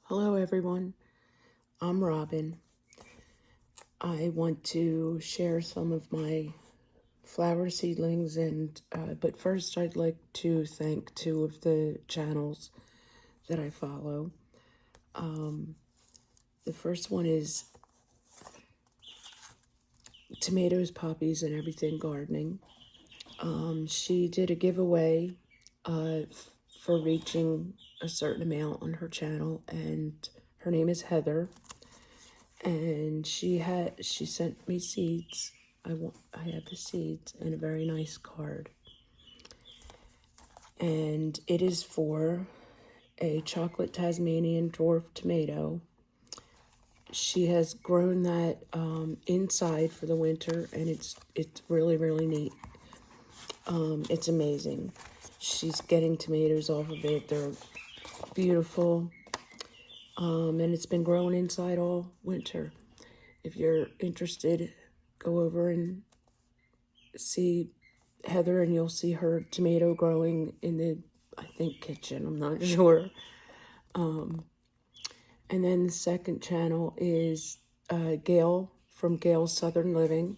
Hello everyone, I'm Robin. I want to share some of my flower seedlings but first I'd like to thank two of the channels that I follow. The first one is Tomatoes, Poppies, and Everything Gardening. She did a giveaway uh, for reaching a certain amount on her channel, and her name is Heather. And she sent me seeds. I have the seeds and a very nice card. And it is for a chocolate Tasmanian dwarf tomato. She has grown that inside for the winter, and it's really neat. It's amazing. She's getting tomatoes off of it. They're beautiful. And it's been growing inside all winter. If you're interested, go over and see Heather, and you'll see her tomato growing in the, I think, kitchen. I'm not sure. And then the second channel is Gail from Gail's Southern Living.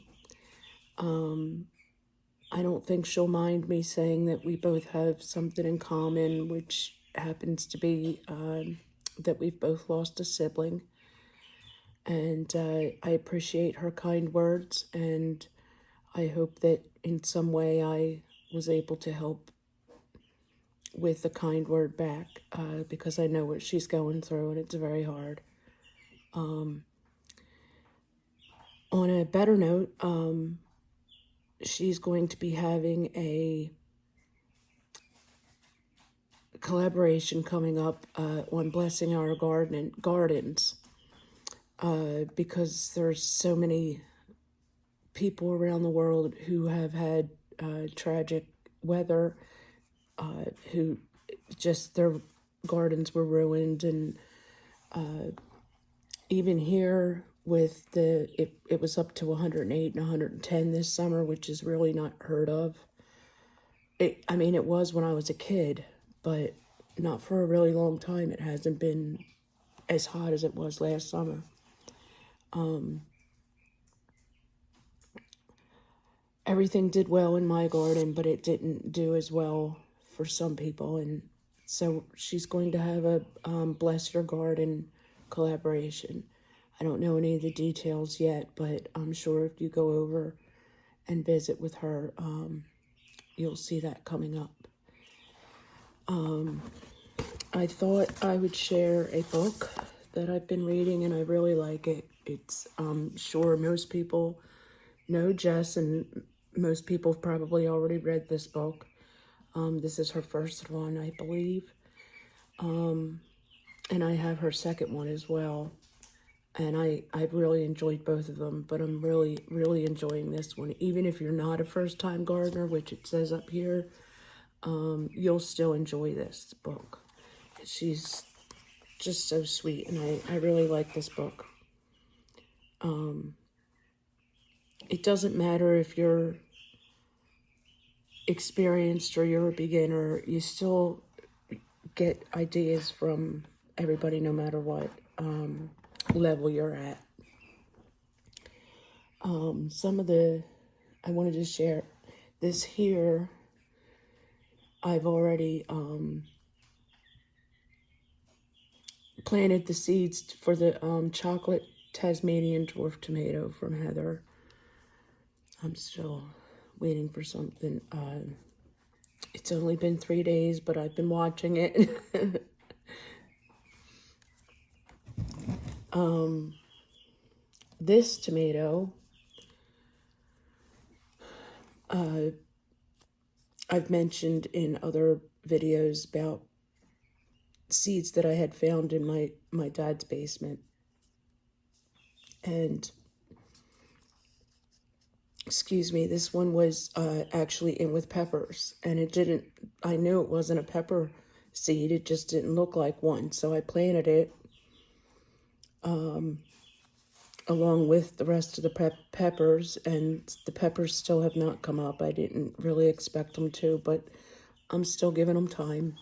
I don't think she'll mind me saying that we both have something in common, which happens to be that we've both lost a sibling. And I appreciate her kind words, and I hope that in some way I was able to help with a kind word back, because I know what she's going through, and it's very hard. On a better note, she's going to be having a collaboration coming up on blessing our gardens, because there's so many people around the world who have had tragic weather, who just their gardens were ruined. And even here with it was up to 108 and 110 this summer, which is really not heard of. I mean, it was when I was a kid, but not for a really long time. It hasn't been as hot as it was last summer. Everything did well in my garden, but it didn't do as well for some people. And so she's going to have a Bless Your Garden collaboration. I don't know any of the details yet, but I'm sure if you go over and visit with her, you'll see that coming up. I thought I would share a book that I've been reading, and I really like it. It's sure most people know Jess, and most people have probably already read this book. This is her first one, I believe. And I have her second one as well. And I've really enjoyed both of them, but I'm really enjoying this one. Even if you're not a first-time gardener, which it says up here, you'll still enjoy this book. She's just so sweet, and I really like this book. It doesn't matter if you're experienced or you're a beginner, you still get ideas from everybody, no matter what level you're at. Some of I wanted to share this here. I've already planted the seeds for the chocolate Tasmanian dwarf tomato from Heather. I'm still waiting for something. It's only been 3 days, but I've been watching it. This tomato, I've mentioned in other videos about seeds that I had found in my dad's basement. And excuse me, this one was actually in with peppers, and I knew it wasn't a pepper seed, it just didn't look like one, so I planted it along with the rest of the peppers, and the peppers still have not come up. I didn't really expect them to, but I'm still giving them time.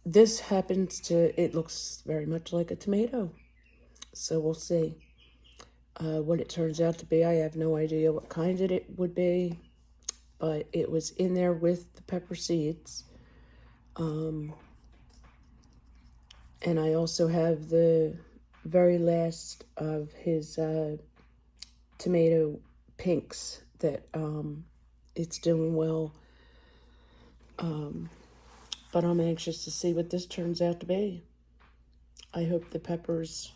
this happens to, it looks very much like a tomato. So we'll see what it turns out to be. I have no idea what kind it would be, but it was in there with the pepper seeds. And I also have the very last of his tomato pinks that it's doing well. But I'm anxious to see what this turns out to be. I hope the peppers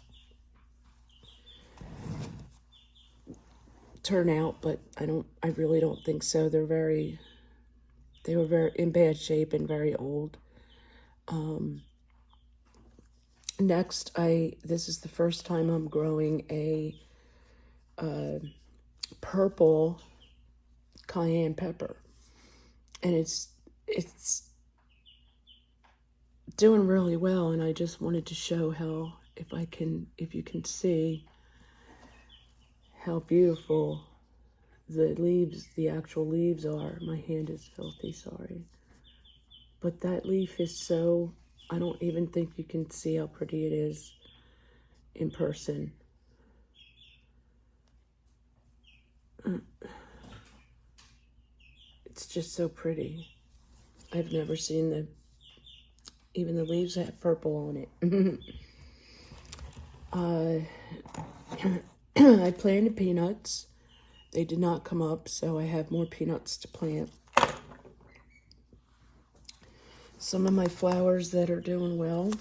turn out, but I really don't think so. They were very in bad shape and very old. Next, this is the first time I'm growing a purple cayenne pepper, and it's doing really well. And I just wanted to show how, if you can see how beautiful the actual leaves are. My hand is filthy, sorry. But that leaf is so, I don't even think you can see how pretty it is in person. It's just so pretty. I've never seen even the leaves have purple on it. I planted peanuts. They did not come up, so I have more peanuts to plant. Some of my flowers that are doing well,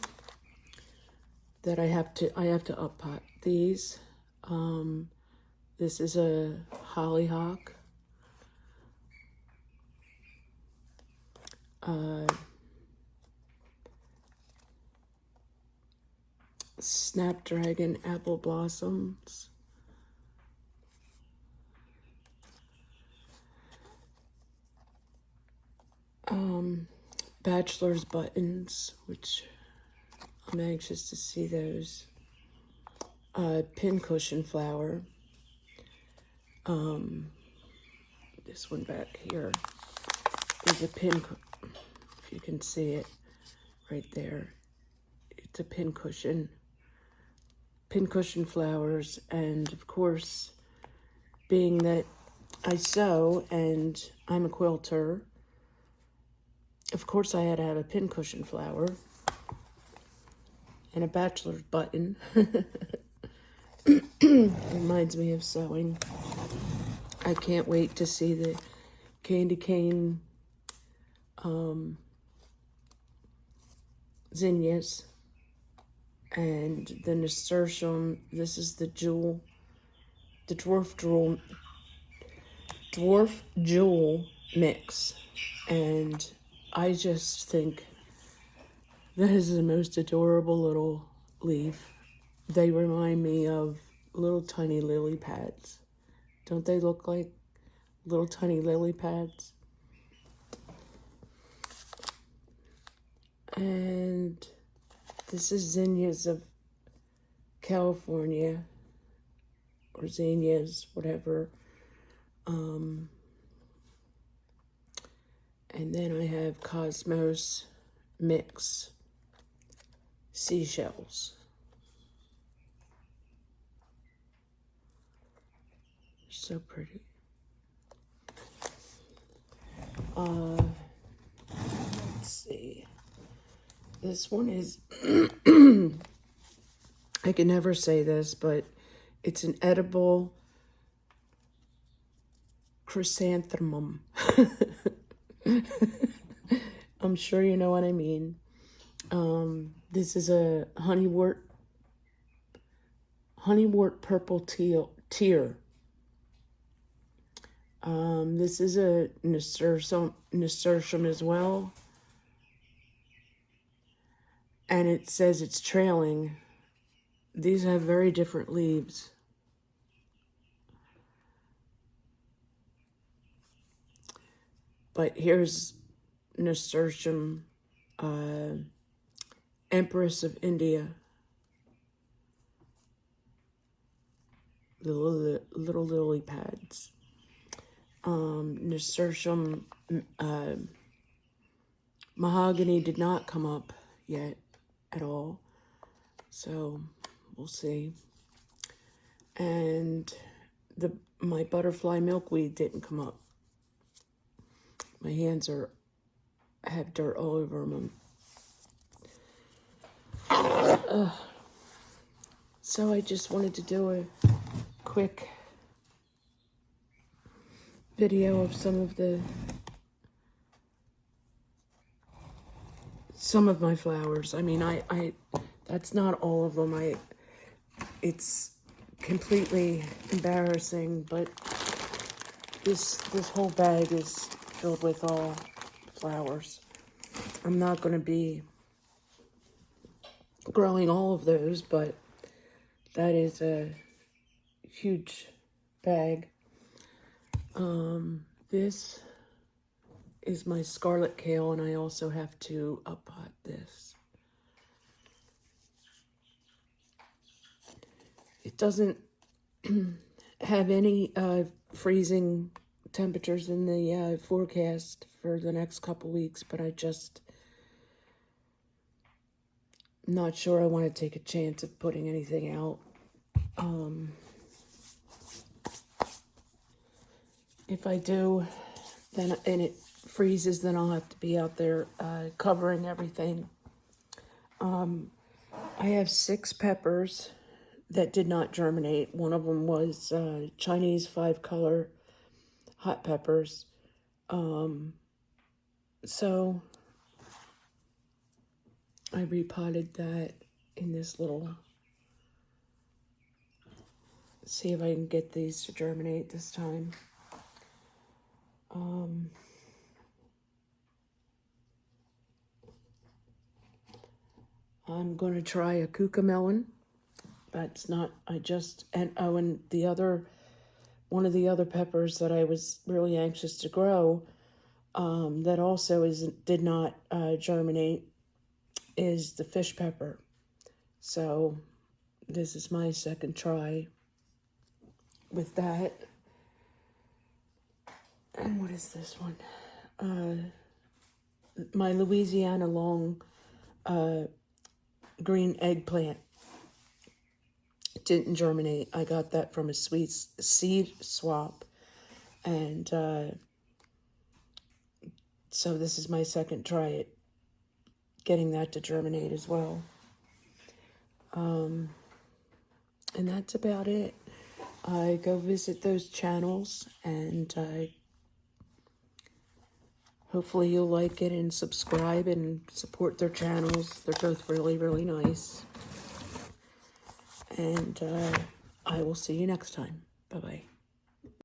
that I have to up pot these. This is a hollyhock. Snapdragon apple blossoms. Bachelor's buttons, which I'm anxious to see those. Pincushion flower. This one back here is a if you can see it right there. It's a pincushion flowers, and of course, being that I sew and I'm a quilter, of course I had to have a pincushion flower and a bachelor's button. Reminds me of sewing. I can't wait to see the candy cane zinnias and the nasturtium. This is the dwarf jewel mix, and I just think that is the most adorable little leaf. They remind me of little tiny lily pads. Don't they look like little tiny lily pads? And this is zinnias of California, or zinnias, whatever. And then I have Cosmos Mix seashells. So pretty. Let's see. This one is, I can never say this, but it's an edible chrysanthemum. I'm sure you know what I mean. This is a honeywort purple tear. This is a nasturtium as well. And it says it's trailing. These have very different leaves. But here's nasturtium, Empress of India. The little lily pads. Nasturtium mahogany did not come up yet at all. So we'll see. And my butterfly milkweed didn't come up. My hands have dirt all over them. So I just wanted to do a quick video of some of my flowers. I mean, I that's not all of them. It's completely embarrassing, but this whole bag is filled with all flowers. I'm not going to be growing all of those, but that is a huge bag. This is my scarlet kale, and I also have to uppot this. It doesn't have any freezing temperatures in the forecast for the next couple weeks, but I just not sure I want to take a chance of putting anything out. If I do, and it freezes, then I'll have to be out there covering everything. I have 6 peppers that did not germinate. One of them was Chinese 5-color hot peppers. So I repotted that in this little, see if I can get these to germinate this time. I'm going to try a cucamelon. That's not, and the other, one of the other peppers that I was really anxious to grow, that also did not germinate, is the fish pepper. So this is my second try with that. And what is this one? My Louisiana long green eggplant didn't germinate. I got that from a sweet seed swap, and so this is my second try at getting that to germinate as well. And that's about it. I go visit those channels, and hopefully you'll like it and subscribe and support their channels. They're both really, really nice. And I will see you next time. Bye-bye.